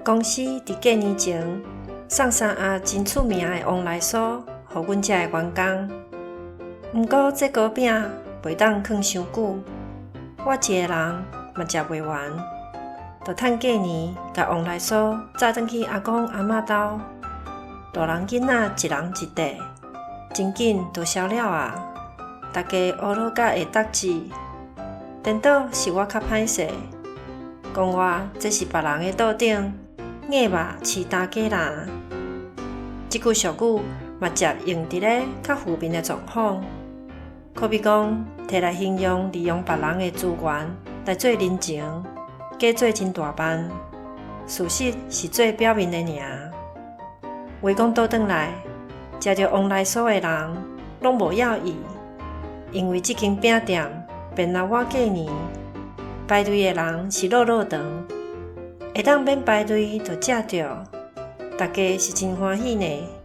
公司伫过年前送3盒真出名的旺来酥，予阮遮的员工。毋过这糕饼袂当放伤久，我一个人嘛食袂完，就趁过年甲旺来酥载转去阿公阿嬷兜。大人囡仔一人一块，真紧就烧了啊！大家学落甲会答志，颠倒是我较歹势，讲我这是别人的桌顶硬肉饲大家啦。即句俗语嘛接用伫咧较负面的状况，可比讲摕来形容利用别人的资源来做人情，假做真大办，事实是做表面的尔。话讲倒转来，食着旺来酥的人拢无要伊，因为即间饼店便拿我过年，排队的人是落长，会当免排队就食着，大家是真欢喜呢。